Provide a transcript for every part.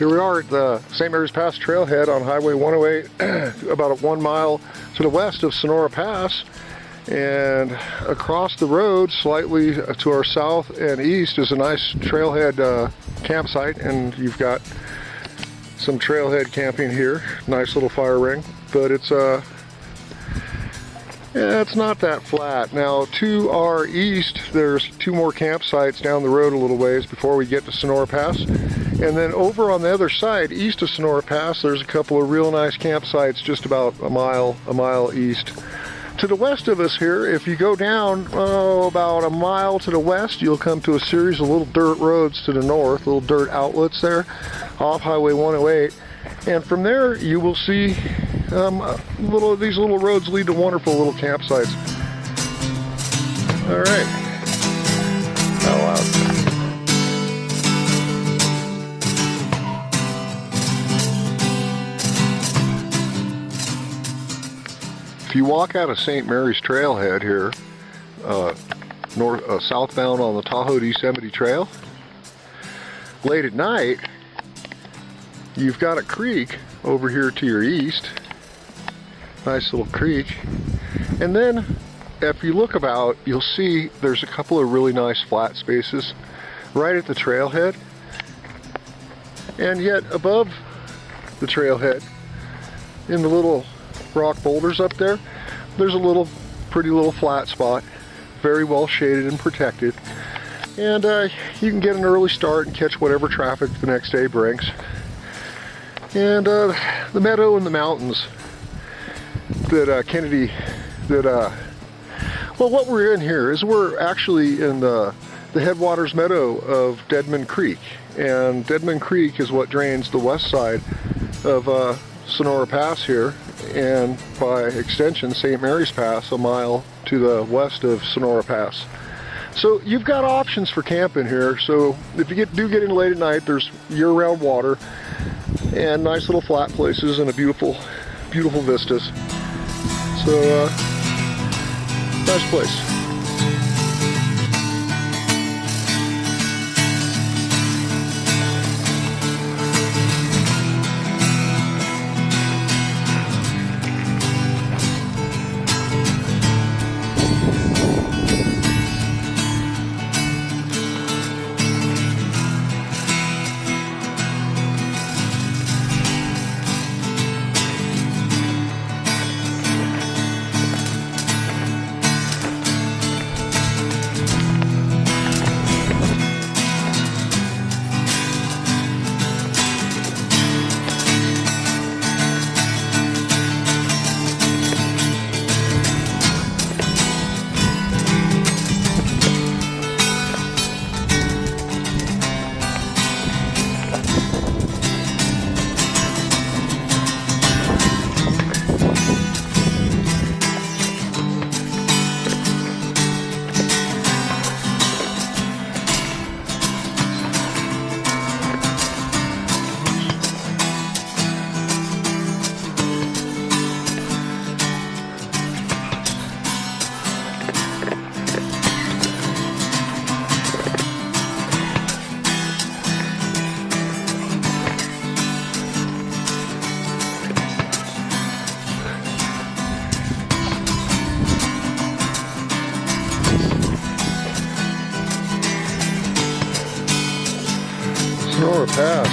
Here we are at the St. Mary's Pass Trailhead on Highway 108, about 1 mile to the west of Sonora Pass. And across the road, slightly to our south and east, is a nice trailhead campsite, and you've got some trailhead camping here. Nice little fire ring, but it's not that flat. Now to our east, there's 2 more campsites down the road a little ways before we get to Sonora Pass. And then over on the other side, east of Sonora Pass, there's a couple of real nice campsites just about a mile east. To the west of us here, if you go down about a mile to the west, you'll come to a series of little dirt roads to the north, little dirt outlets there off Highway 108. And from there, you will see these little roads lead to wonderful little campsites. All right. How loud? If you walk out of St. Mary's Trailhead here, southbound on the Tahoe to Yosemite Trail, late at night, you've got a creek over here to your east. Nice little creek. And then, if you look about, you'll see there's a couple of really nice flat spaces right at the trailhead. And yet, above the trailhead, in the little rock boulders up there, there's a pretty little flat spot, very well shaded and protected, and you can get an early start and catch whatever traffic the next day brings. And the meadow and the mountains that well, what we're in here is we're actually in the headwaters meadow of Deadman Creek, and Deadman Creek is what drains the west side of Sonora Pass here, and by extension St. Mary's Pass, a mile to the west of Sonora Pass. So you've got options for camping here. So if you do get in late at night, there's year-round water and nice little flat places and a beautiful vistas. So nice place. Sonora Pass,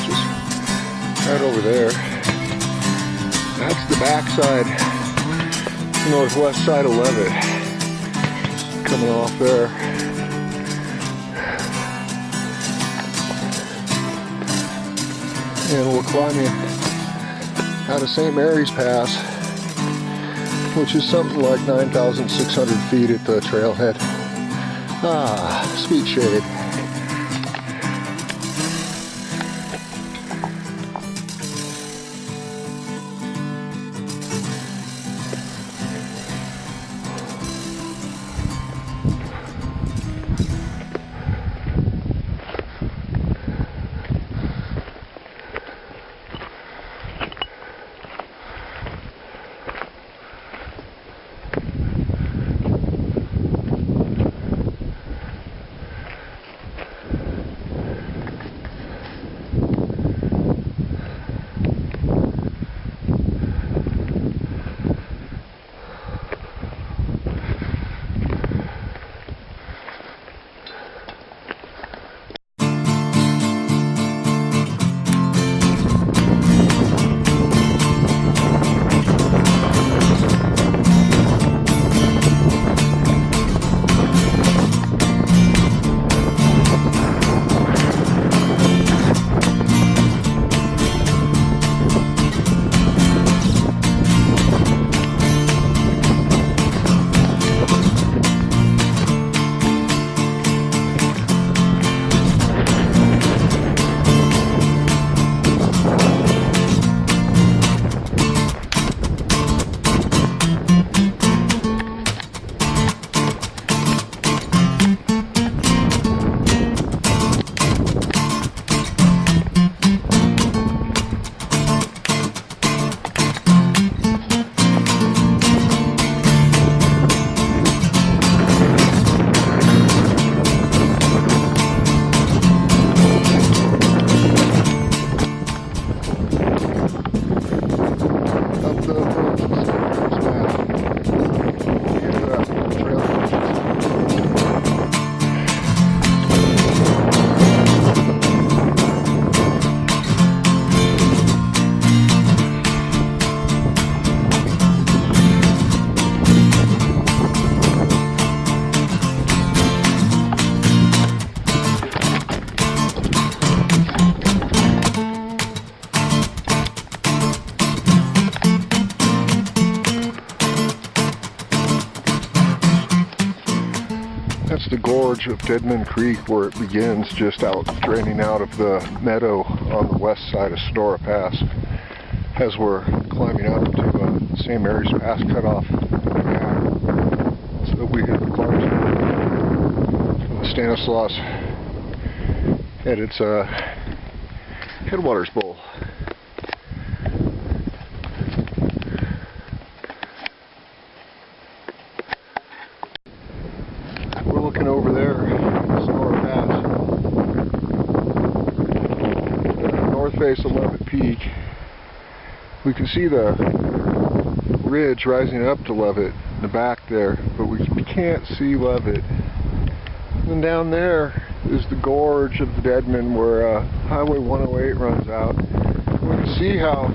just right over there. That's the backside, northwest side of Levitt, coming off there. And we're climbing out of St. Mary's Pass, which is something like 9,600 feet at the trailhead. Ah, sweet shade. the gorge of Deadman Creek where it begins, just out draining out of the meadow on the west side of Sonora Pass as we're climbing up to St. Mary's Pass cutoff. So we hit the Clarksville, the Stanislaus at its headwaters bowl. We're looking over there, Sonora Pass, north face of Levitt Peak. We can see the ridge rising up to Levitt in the back there, but we can't see Levitt. And down there is the gorge of the Deadman where Highway 108 runs out. We can see how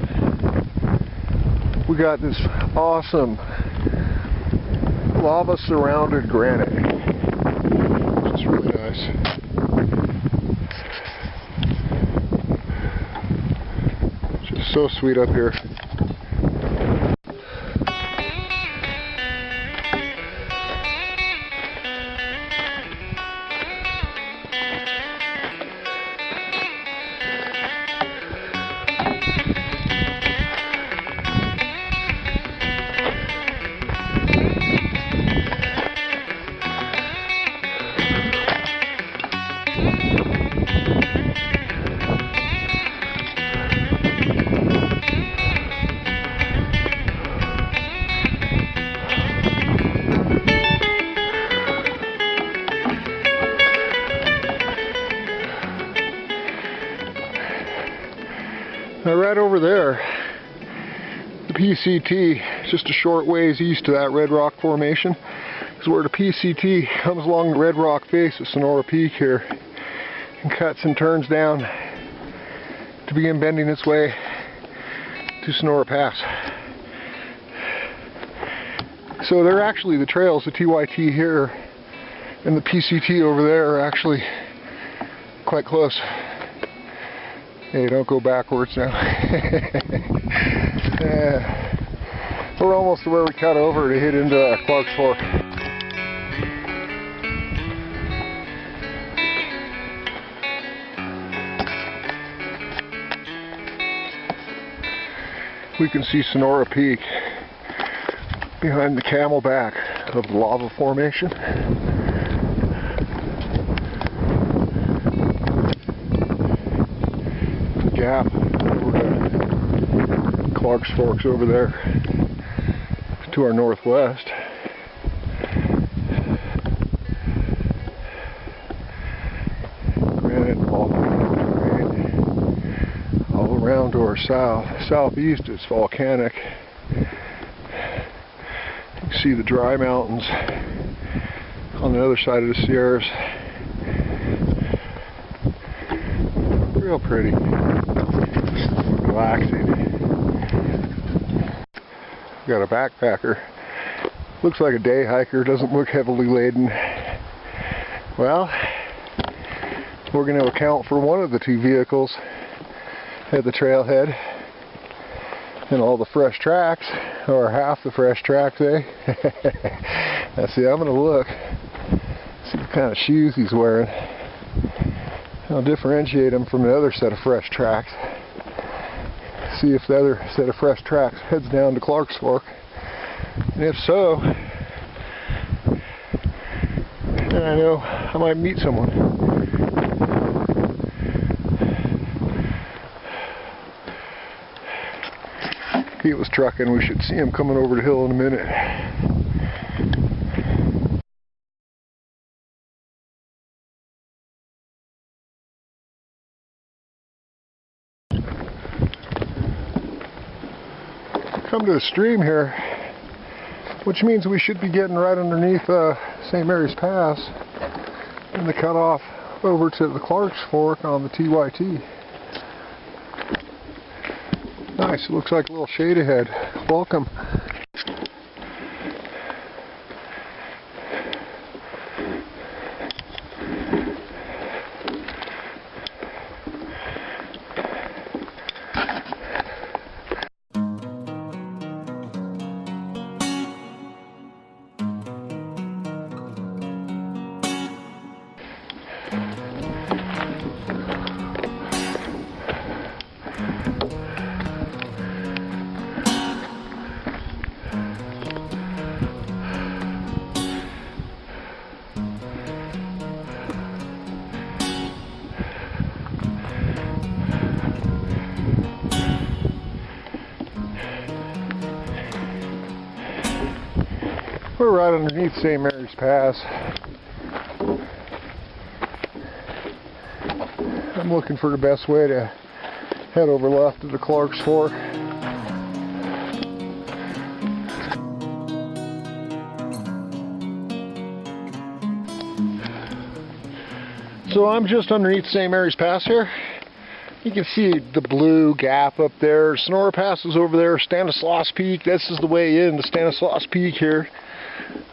we got this awesome lava surrounded granite, which is really nice. Just so sweet up here. Now right over there, the PCT, just a short ways east of that Red Rock Formation, is where the PCT comes along the Red Rock face of Sonora Peak here and cuts and turns down to begin bending its way to Sonora Pass. So they're actually the trails, the TYT here and the PCT over there are actually quite close. Hey, don't go backwards now. We're almost to where we cut over to hit into Clark's Fork. We can see Sonora Peak behind the camelback of the lava formation. Gap over to Clark's Forks over there to our northwest. Granite all around to our southeast it's volcanic. You can see the dry mountains on the other side of the Sierras. Real pretty. Relaxing. We got a backpacker. Looks like a day hiker, doesn't look heavily laden. Well, we're going to account for one of the two vehicles at the trailhead and all the fresh tracks, or half the fresh tracks, eh? Let's see, I'm going to look, see what kind of shoes he's wearing. I'll differentiate him from the other set of fresh tracks. See if the other set of fresh tracks heads down to Clark's Fork. And if so, then I know I might meet someone. If he was trucking, we should see him coming over the hill in a minute. Come to the stream here, which means we should be getting right underneath St. Mary's Pass and the cutoff over to the Clark's Fork on the TYT. Nice, it looks like a little shade ahead. Welcome. We're right underneath St. Mary's Pass. I'm looking for the best way to head over left of the Clark's Fork. So I'm just underneath St. Mary's Pass here. You can see the blue gap up there. Sonora Pass is over there. Stanislaus Peak, this is the way in to Stanislaus Peak here.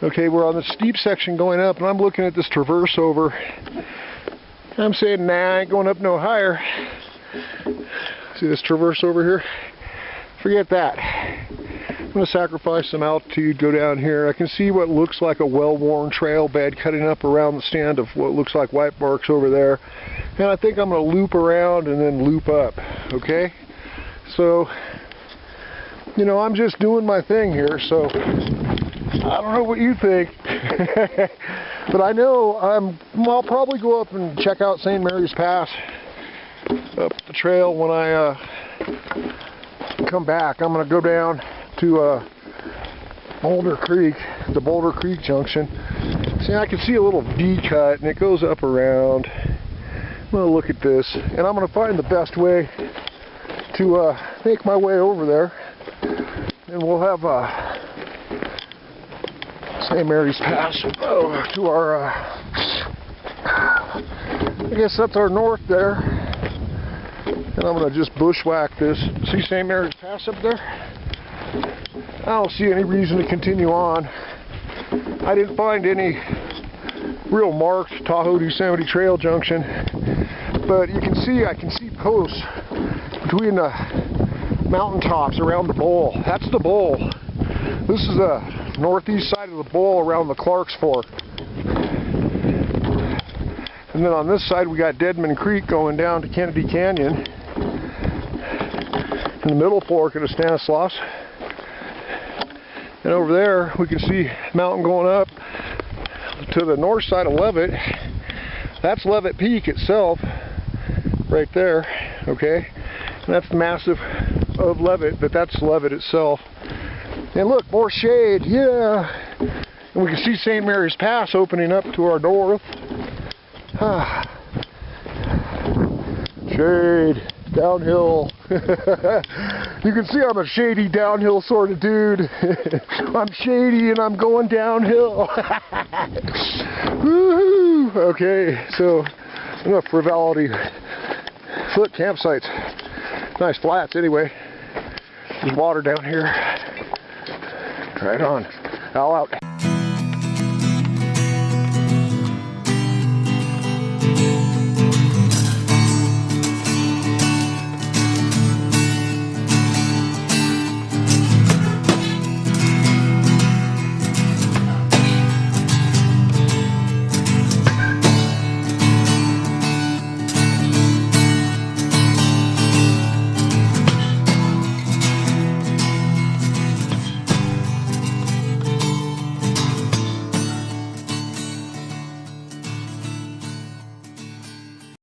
Okay, we're on the steep section going up, and I'm looking at this traverse over. I'm saying, nah, I ain't going up no higher. See this traverse over here? Forget that. I'm going to sacrifice some altitude, go down here. I can see what looks like a well-worn trail bed cutting up around the stand of what looks like white marks over there. And I think I'm going to loop around and then loop up, okay? So, you know, I'm just doing my thing here, so I don't know what you think. But I know I'll probably go up and check out St. Mary's Pass up the trail when I come back. I'm going to go down to Boulder Creek, the Boulder Creek Junction. See, I can see a little V cut, and it goes up around. I'm going to look at this, and I'm going to find the best way to make my way over there. And we'll have St. Mary's Pass to our, I guess that's our north there. And I'm going to just bushwhack this. See St. Mary's Pass up there? I don't see any reason to continue on. I didn't find any real marked Tahoe Yosemite Trail junction, but you can see, I can see posts between the mountaintops around the bowl. That's the bowl. This is the northeast side of the bowl around the Clark's Fork. And then on this side we got Deadman Creek going down to Kennedy Canyon. In the middle fork of the Stanislaus. And over there we can see mountain going up to the north side of Levitt. That's Levitt Peak itself right there, okay? And that's the massive of Levitt, but that's Levitt itself. And look, more shade, yeah. And we can see St. Mary's Pass opening up to our north. Shade, downhill. You can see I'm a shady downhill sort of dude. I'm shady and I'm going downhill. Woohoo! Okay, so enough frivolity. Look, campsites. Nice flats anyway. There's water down here. Right on. All out.